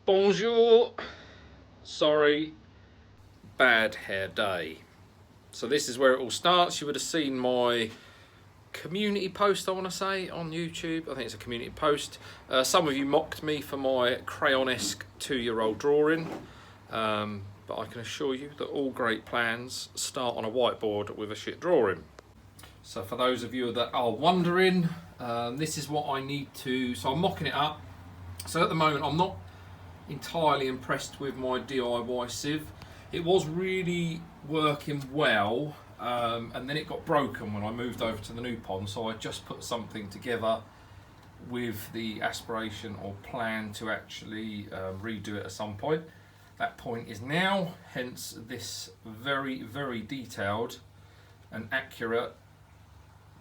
Bonjour. Sorry, bad hair day. So this is where it all starts. You would have seen my community post, I want to say, on YouTube. I think it's a community post. Some of you mocked me for my crayon-esque 2-year-old drawing, but I can assure you that all great plans start on a whiteboard with a shit drawing. So for those of you that are wondering, this is what I need to, so I'm mocking it up. So at the moment I'm not entirely impressed with my DIY sieve. It was really working well, and then it got broken when I moved over to the new pond, so I just put something together with the aspiration or plan to actually redo it at some point. That point is now, hence this very, very detailed and accurate,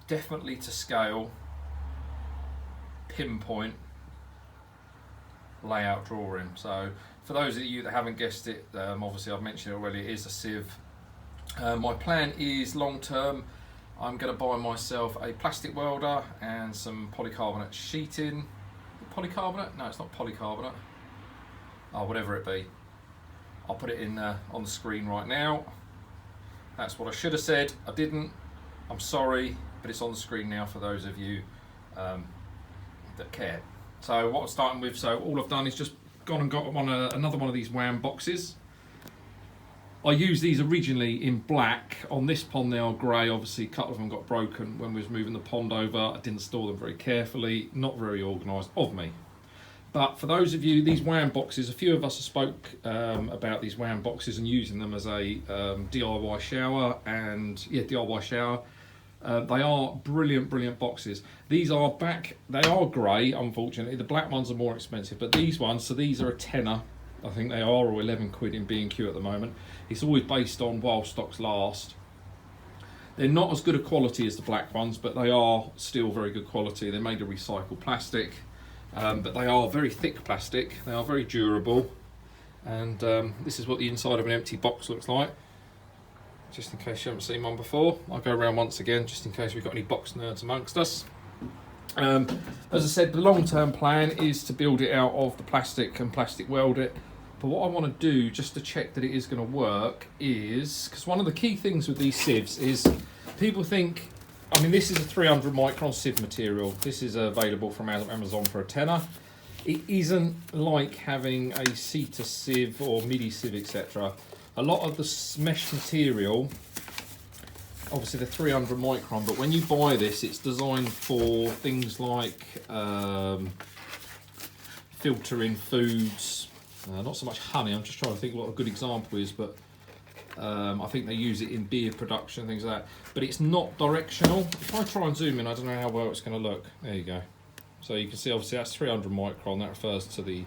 definitely to scale, pinpoint layout drawing. So for those of you that haven't guessed it, obviously I've mentioned it already, it is a sieve. My plan is long term, I'm going to buy myself a plastic welder and some polycarbonate sheeting. Polycarbonate? No, it's not polycarbonate. Oh, whatever it be. I'll put it in on the screen right now. That's what I should have said. I didn't. I'm sorry, but it's on the screen now for those of you that care. So what I'm starting with, so all I've done is just gone and got another one of these Wham boxes. I used these originally in black. On this pond they are grey. Obviously a couple of them got broken when we was moving the pond over. I didn't store them very carefully, not very organised of me. But for those of you, these Wham boxes, a few of us have spoke about these Wham boxes and using them as a DIY shower DIY shower. They are brilliant boxes. These are they are grey, unfortunately. The black ones are more expensive, but these ones, so these are a tenner. I think they are, or 11 quid in B&Q at the moment. It's always based on while stocks last. They're not as good a quality as the black ones, but they are still very good quality. They're made of recycled plastic, but they are very thick plastic. They are very durable, and this is what the inside of an empty box looks like. Just in case you haven't seen one before, I'll go around once again, just in case we've got any box nerds amongst us. As I said, the long-term plan is to build it out of the plastic and plastic weld it. But what I want to do, just to check that it is going to work, is, because one of the key things with these sieves is people think, I mean, this is a 300 micron sieve material. This is available from Amazon for a tenner. It isn't like having a Sita sieve or midi sieve, etc. A lot of the mesh material, obviously the 300 micron, but when you buy this, it's designed for things like filtering foods, not so much honey. I'm just trying to think what a good example is, but I think they use it in beer production, things like that. But it's not directional. If I try and zoom in, I don't know how well it's going to look. There you go. So you can see, obviously that's 300 micron. That refers to the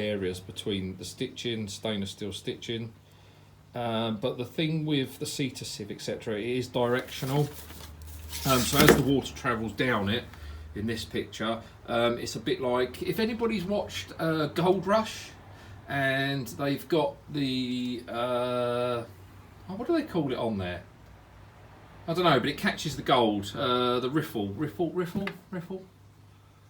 areas between the stitching, stainless steel stitching. But the thing with the Sita sieve, etc., it is directional. So as the water travels down it, in this picture, it's a bit like, if anybody's watched Gold Rush, and they've got the, what do they call it on there? I don't know, but it catches the gold, the riffle,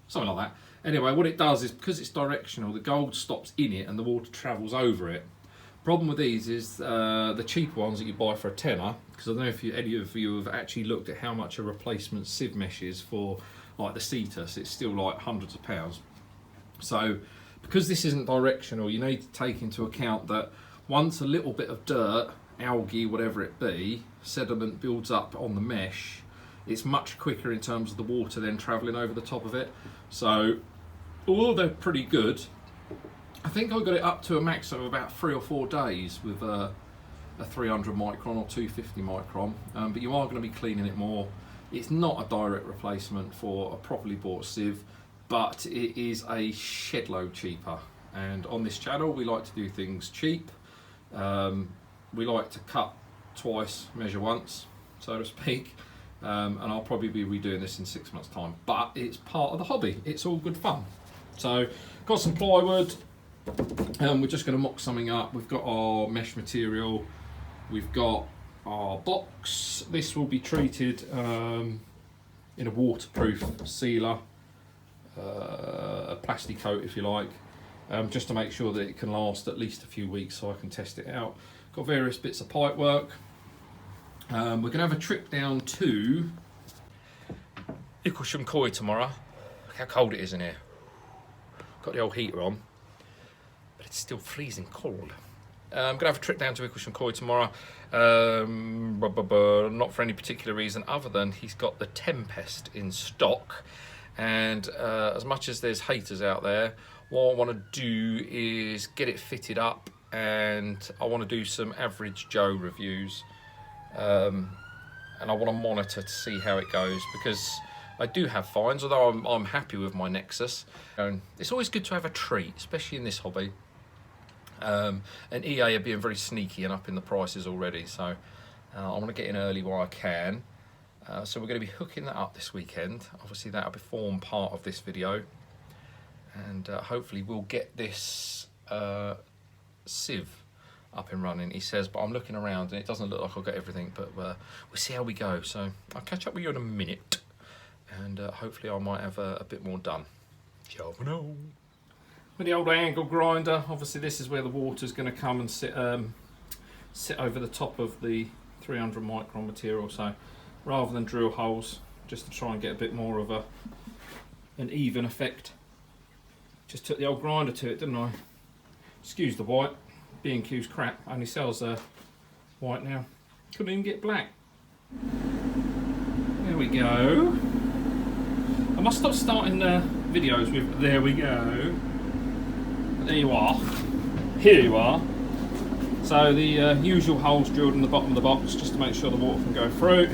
something like that. Anyway, what it does is, because it's directional, the gold stops in it and the water travels over it. Problem with these is the cheaper ones that you buy for a tenner, because I don't know if any of you have actually looked at how much a replacement sieve mesh is for like the Cetus. It's still like hundreds of pounds. So because this isn't directional, you need to take into account that once a little bit of dirt, algae, whatever it be, sediment builds up on the mesh, it's much quicker in terms of the water then travelling over the top of it. So although they're pretty good, I think I got it up to a maximum of about 3 or 4 days with a 300 micron or 250 micron, but you are going to be cleaning it more. It's not a direct replacement for a properly bought sieve, but it is a shed load cheaper. And on this channel we like to do things cheap. We like to cut twice, measure once, so to speak. And I'll probably be redoing this in 6 months' time, but it's part of the hobby. It's all good fun. So got some plywood, and we're just going to mock something up. We've got our mesh material, we've got our box. This will be treated in a waterproof sealer, a plastic coat if you like, just to make sure that it can last at least a few weeks so I can test it out. Got various bits of pipe work. We're going to have a trip down to Koi tomorrow. Look how cold it is in here. Got the old heater on, but it's still freezing cold. I'm going to have a trip down to Koi tomorrow, not for any particular reason other than he's got the Tempest in stock, and as much as there's haters out there, what I want to do is get it fitted up, and I want to do some average Joe reviews, and I want to monitor to see how it goes, because I do have fines, although I'm happy with my Nexus. It's always good to have a treat, especially in this hobby. And EA are being very sneaky and up in the prices already, so I want to get in early while I can. So we're going to be hooking that up this weekend. Obviously that'll be form part of this video, and hopefully we'll get this sieve up and running, he says, but I'm looking around and it doesn't look like I'll get everything, but we'll see how we go. So I'll catch up with you in a minute, and hopefully I might have a bit more done. No. With the old angle grinder, obviously this is where the water's going to come and sit over the top of the 300 micron material. So rather than drill holes, just to try and get a bit more of an even effect, just took the old grinder to it, didn't I? Excuse the white, B&Q's crap, only sells white now. Couldn't even get black. There we go. I must stop starting videos with "there we go." There you are. Here you are. So the usual holes drilled in the bottom of the box just to make sure the water can go through.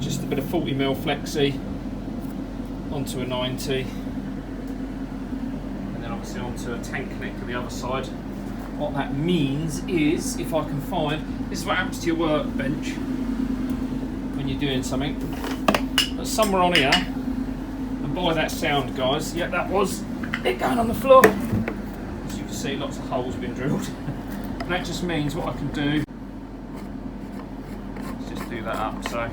Just a bit of 40mm flexi onto a 90, and then obviously onto a tank connector the other side. What that means is, if I can find, this is what happens to your workbench when you're doing something. But somewhere on here, and by that sound, guys, yeah, that was it going on the floor. As you can see, lots of holes have been drilled. And that just means what I can do is just do that up, so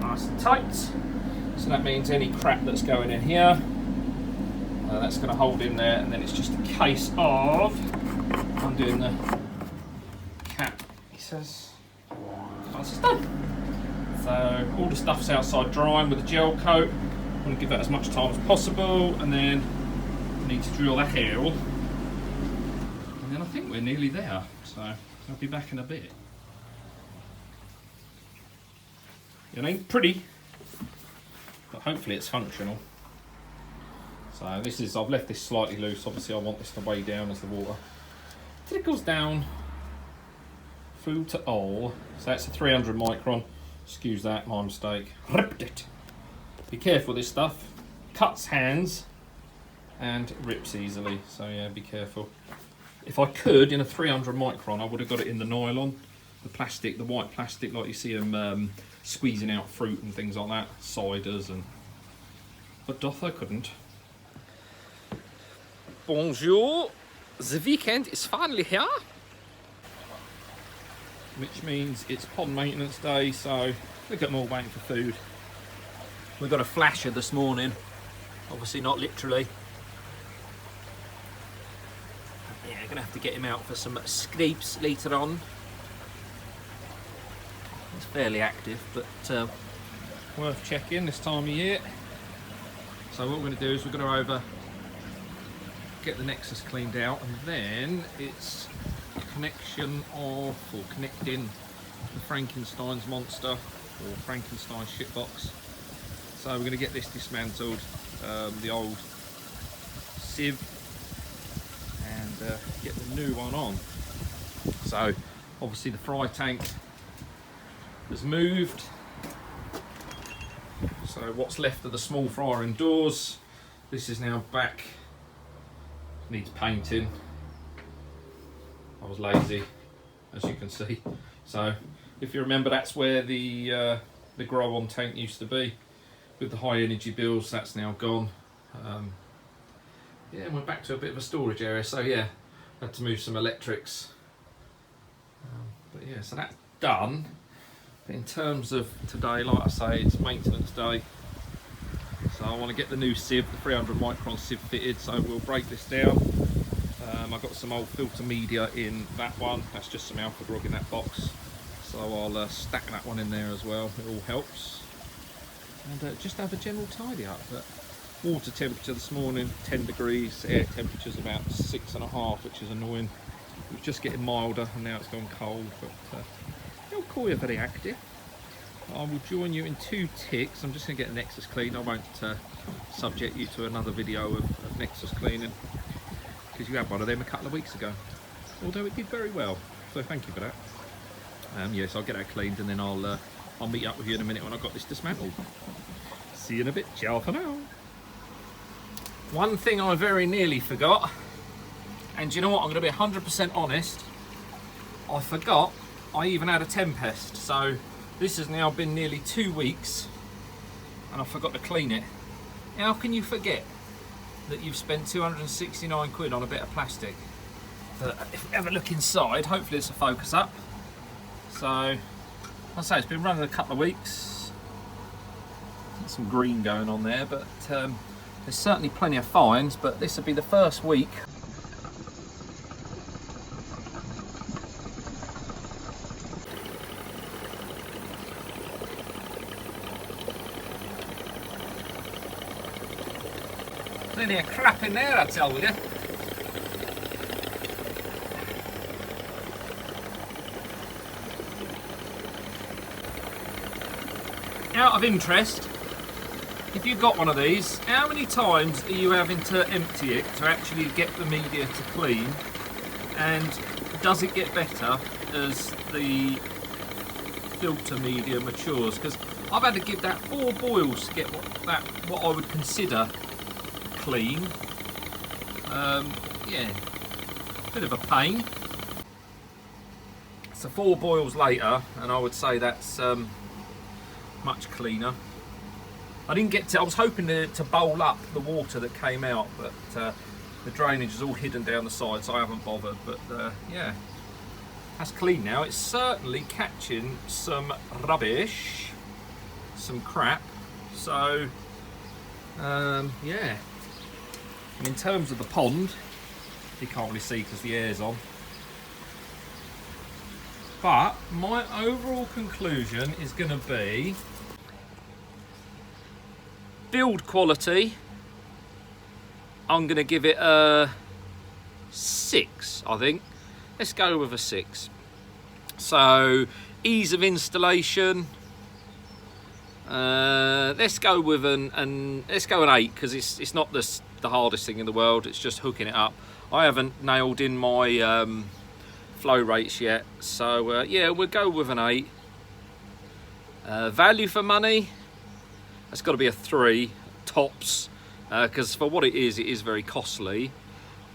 nice and tight. So that means any crap that's going in here, that's going to hold in there, and then it's just a case of undoing the cap, he says, once it's done. So all the stuff's outside drying with a gel coat. I want to give that as much time as possible, and then I need to drill the hole, and then I think we're nearly there, so I'll be back in a bit. It ain't pretty, but hopefully it's functional. So this is, I've left this slightly loose, obviously I want this to weigh down as the water trickles down through to all. So that's a 300 micron, excuse that, my mistake, ripped it. Be careful with this stuff, cuts hands and rips easily, so yeah, be careful. If I could, in a 300 micron, I would have got it in the nylon, the plastic, the white plastic, like you see them squeezing out fruit and things like that, ciders, and but doth I couldn't. Bonjour, the weekend is finally here, which means it's pond maintenance day, so look at them all waiting for food. We got a flasher this morning, obviously not literally. Yeah, gonna have to get him out for some scrapes later on. It's fairly active, but worth checking this time of year. So what we're going to do is we're going to get the Nexus cleaned out, and then it's connection of, or connecting the Frankenstein's monster, or Frankenstein shitbox. So we're going to get this dismantled, the old sieve, and get the new one on. So obviously the fry tank has moved, so what's left of the small fryer indoors, this is now back, needs painting. I was lazy, as you can see. So if you remember, that's where the grow-on tank used to be. With the high energy bills, that's now gone. Yeah, and we're back to a bit of a storage area, so yeah, had to move some electrics. But yeah, so that's done. But in terms of today, like I say, it's maintenance day. So I want to get the new sieve, the 300 micron sieve fitted, so we'll break this down. I've got some old filter media in that one, that's just some alpha grog in that box. So I'll stack that one in there as well, it all helps. And just have a general tidy up. But water temperature this morning, 10 degrees, air temperature's about 6.5, which is annoying. It was just getting milder and now it's gone cold, but it'll call you very active. I will join you in 2 ticks. I'm just going to get the Nexus clean. I won't subject you to another video of Nexus cleaning, because you had one of them a couple of weeks ago, although it did very well, so thank you for that. Yes, I'll get that cleaned and then I'll meet up with you in a minute when I've got this dismantled. See you in a bit. Ciao for now. One thing I very nearly forgot, and you know what, I'm going to be 100% honest, I forgot I even had a Tempest. So this has now been nearly 2 weeks and I forgot to clean it. How can you forget that you've spent 269 quid on a bit of plastic? But if we have a look inside, hopefully it's a focus up. So, I'll say it's been running a couple of weeks. Got some green going on there, but there's certainly plenty of fines, but this will be the first week. Plenty of crap in there, I tell you. Out of interest, if you've got one of these, how many times are you having to empty it to actually get the media to clean? And does it get better as the filter media matures? Because I've had to give that 4 boils to get what I would consider clean. Yeah, bit of a pain. So 4 boils later, and I would say that's much cleaner. I didn't get to, I was hoping to bowl up the water that came out, but the drainage is all hidden down the side, so I haven't bothered. But yeah, that's clean now. It's certainly catching some rubbish, some crap. So yeah. And in terms of the pond, you can't really see because the air's on. But my overall conclusion is going to be build quality. I'm going to give it a 6, I think. Let's go with a 6. So ease of installation. Let's go with an 8, because it's not the hardest thing in the world. It's just hooking it up. I haven't nailed in my flow rates yet, so yeah, we'll go with an 8. Value for money, that's got to be a 3 tops, because for what it is very costly.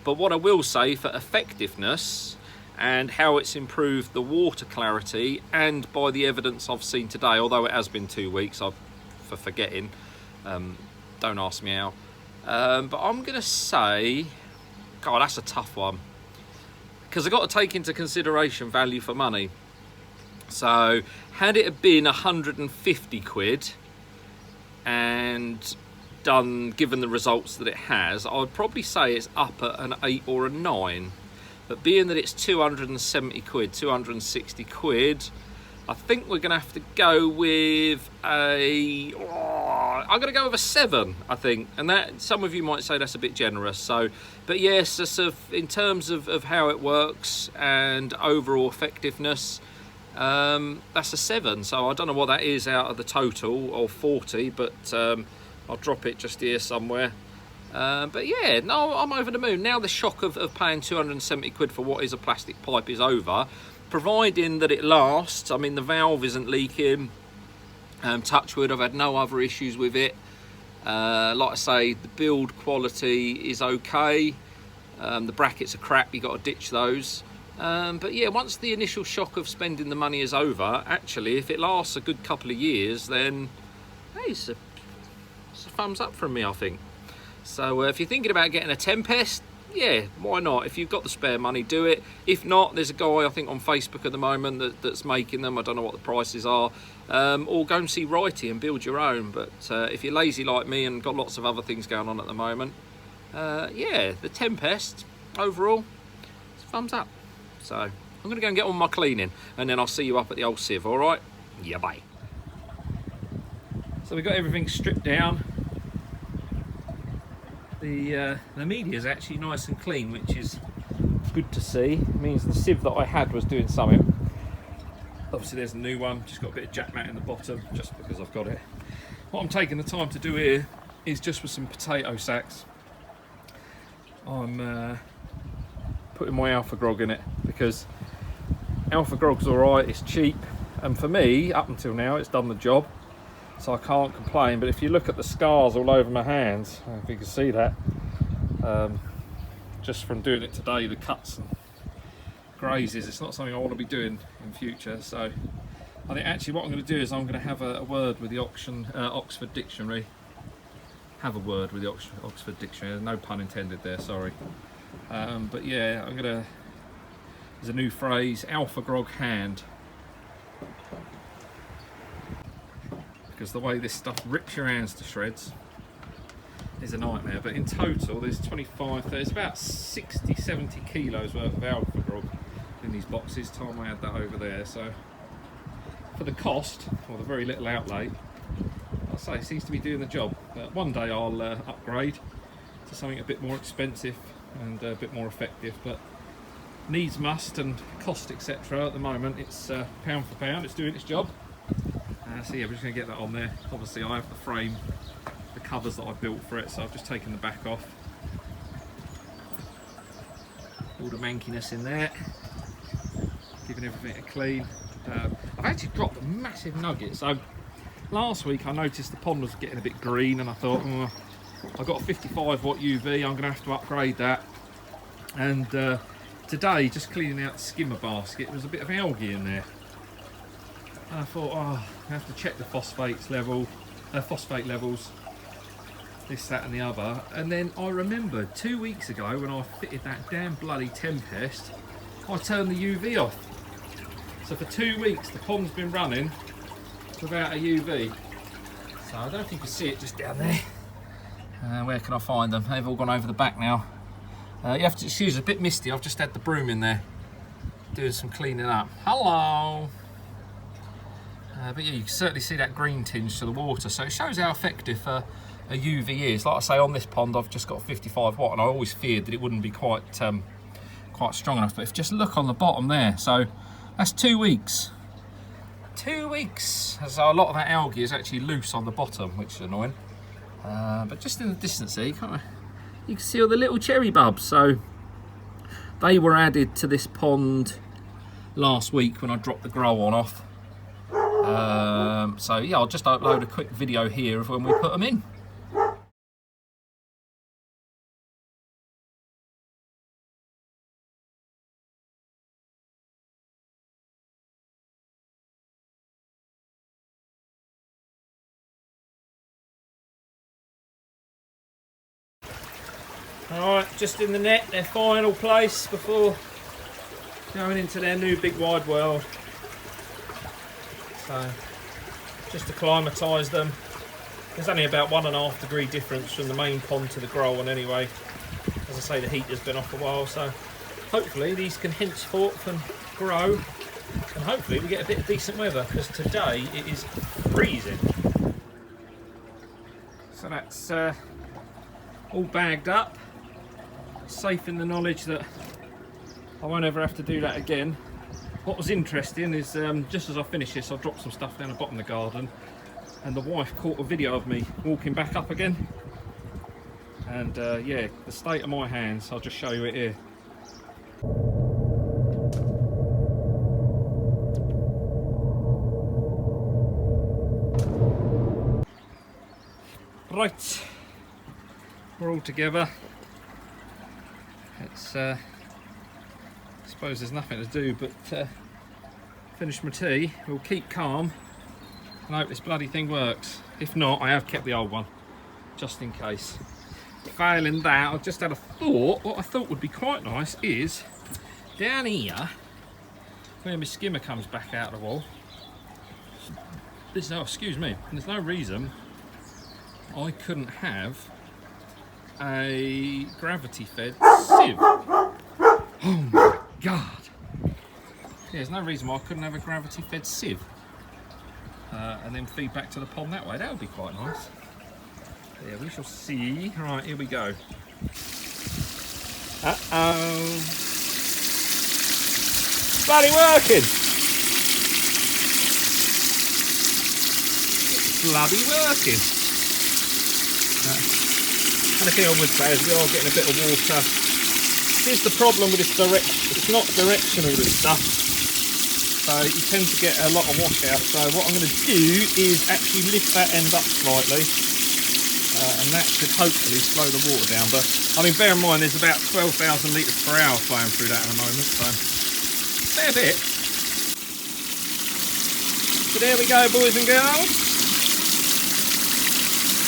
But what I will say for effectiveness and how it's improved the water clarity, and by the evidence I've seen today, although it has been 2 weeks, for forgetting, don't ask me how, but I'm gonna say, God, that's a tough one, because I've got to take into consideration value for money. So had it been 150 quid and given the results that it has, I would probably say it's up at an 8 or a 9. But being that it's 270 quid, 260 quid, I think we're going to have to go with I'm going to go with a 7, I think. And that, some of you might say that's a bit generous. So, but yes, in terms of how it works and overall effectiveness, that's a 7. So I don't know what that is out of the total of 40, but I'll drop it just here somewhere. But yeah, no, I'm over the moon. Now the shock of paying 270 quid for what is a plastic pipe is over, providing that it lasts. I mean, the valve isn't leaking. Touch wood, I've had no other issues with it. Like I say, the build quality is okay. The brackets are crap, you got to ditch those. But yeah, once the initial shock of spending the money is over, actually, if it lasts a good couple of years, then hey, it's a thumbs up from me, I think. So if you're thinking about getting a Tempest, yeah, why not? If you've got the spare money, do it. If not, there's a guy I think on Facebook at the moment that's making them. I don't know what the prices are. Or go and see Righty and build your own. But if you're lazy like me and got lots of other things going on at the moment, yeah, the Tempest overall, it's a thumbs up. So I'm going to go and get on my cleaning, and then I'll see you up at the old Sieve. All right? Yeah, bye. So we've got everything stripped down. The media is actually nice and clean, which is good to see. It means the sieve that I had was doing something. Obviously there's a new one, just got a bit of jack mat in the bottom, just because I've got it. What I'm taking the time to do here is just with some potato sacks. I'm putting my Alpha Grog in it, because Alpha Grog's alright, it's cheap, and for me, up until now, it's done the job. So I can't complain, but if you look at the scars all over my hands, I don't know if you can see that, just from doing it today, the cuts and grazes, it's not something I want to be doing in future. So I think actually what I'm going to do is I'm going to have a word with the Oxford Dictionary. Have a word with the Oxford Dictionary, no pun intended there, sorry. But yeah, there's a new phrase, Alpha Grog hand. Because the way this stuff rips your hands to shreds is a nightmare. But in total there's there's about 60-70 kilos worth of Alpha Grog in these boxes. Time I had that over there, so for the cost, or the very little outlay, I'll say it seems to be doing the job. But one day I'll upgrade to something a bit more expensive and a bit more effective, but needs must, and cost etc. At the moment it's pound for pound, it's doing its job. So yeah, we're just going to get that on there. Obviously I have the frame, the covers that I built for it, so I've just taken the back off. All the mankiness in there, giving everything a clean. I've actually dropped a massive nugget. So last week I noticed the pond was getting a bit green, and I thought, I've got a 55 watt UV, I'm going to have to upgrade that. And today, just cleaning out the skimmer basket, there was a bit of algae in there. And I thought, I have to check the phosphate levels, this, that and the other. And then I remembered 2 weeks ago when I fitted that damn bloody Tempest, I turned the UV off. So for 2 weeks the pond's been running without a UV. So I don't know if you can see it just down there. Where can I find them? They've all gone over the back now. You have to excuse, it's a bit misty. I've just had the broom in there doing some cleaning up. Hello! But yeah, you can certainly see that green tinge to the water, so it shows how effective a UV is. Like I say, on this pond I've just got 55 watt, and I always feared that it wouldn't be quite strong enough. But if you just look on the bottom there, so that's 2 weeks. 2 weeks! So a lot of that algae is actually loose on the bottom, which is annoying. But just in the distance there, you can see all the little cherry bulbs. So they were added to this pond last week when I dropped the grow on off. So yeah, I'll just upload a quick video here of when we put them in. Alright, just in the net, their final place before going into their new big wide world. So, just to acclimatise them. There's only about 1.5 degree difference from the main pond to the grow one anyway. As I say, the heat has been off a while, so hopefully these can henceforth and grow, and hopefully we get a bit of decent weather, because today it is freezing. So that's all bagged up, safe in the knowledge that I won't ever have to do that again. What was interesting is just as I finished this, I dropped some stuff down the bottom of the garden, and the wife caught a video of me walking back up again. And yeah, the state of my hands, I'll just show you it here. Right, we're all together. It's I suppose there's nothing to do but finish my tea. We'll keep calm and hope this bloody thing works. If not, I have kept the old one just in case. failing that, I've just had a thought. What I thought would be quite nice is down here, where my skimmer comes back out of the wall. Oh, excuse me. There's no reason I couldn't have a gravity-fed sieve. Oh my god! Yeah, there's no reason why I couldn't have a gravity-fed sieve, and then feed back to the pond that way. That would be quite nice. Yeah, we shall see. Right, here we go. Uh-oh. Bloody working! It's bloody working. And the thing I would say is we are getting a bit of water. Here's the problem with this it's not directional, this stuff. So you tend to get a lot of washout. So what I'm going to do is actually lift that end up slightly. And that should hopefully slow the water down. But I mean, bear in mind there's about 12,000 litres per hour flowing through that at the moment. So fair bit. So there we go, boys and girls.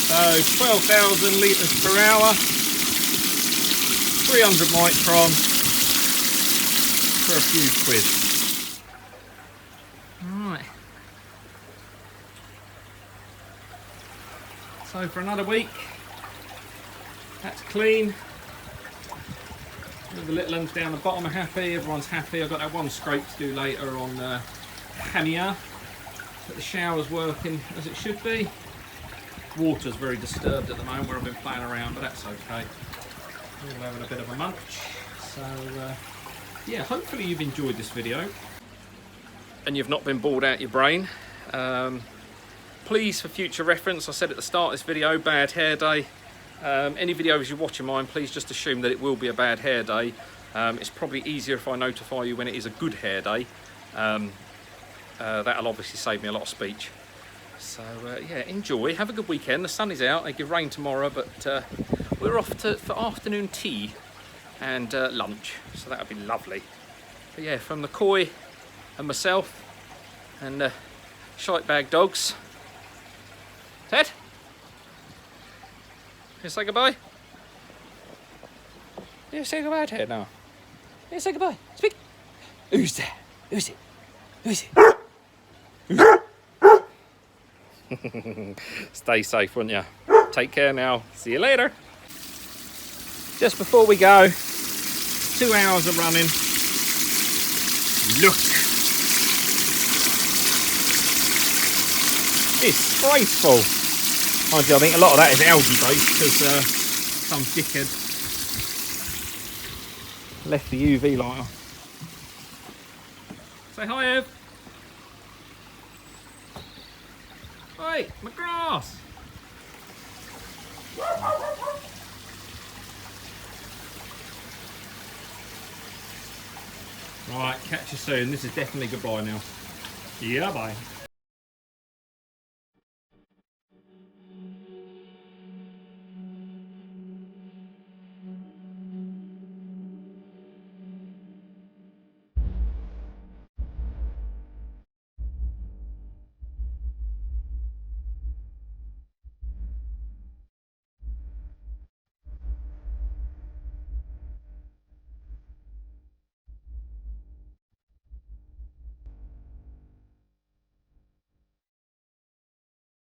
So 12,000 litres per hour, 300 micron for a few quid. Right. So for another week, that's clean. All the little ones down the bottom are happy, everyone's happy. I've got that one scrape to do later on Hania. But the shower's working as it should be. Water's very disturbed at the moment where I've been playing around, but that's okay. We're all having a bit of a munch. So yeah, hopefully you've enjoyed this video. And you've not been bored out your brain. Please, for future reference, I said at the start of this video, bad hair day. Any videos you watch of mine, please just assume that it will be a bad hair day. It's probably easier if I notify you when it is a good hair day. That'll obviously save me a lot of speech. So yeah, enjoy, have a good weekend. The sun is out, they give rain tomorrow, but we're off for afternoon tea and lunch, so that'll be lovely. But yeah, from the Koi and myself and shite bag dogs. Ted? You say goodbye? You say goodbye, Ted, now. You say goodbye. Speak. Who's there? Who's it? Who's it? Who's it? Stay safe, won't you? Take care now. See you later. Just before we go, 2 hours of running. Look. Disgraceful. Mind you, I think a lot of that is algae based because some dickhead left the UV light on. Say hi, Ev. Hey, my grass. Right, catch you soon. This is definitely goodbye now. Yeah, bye.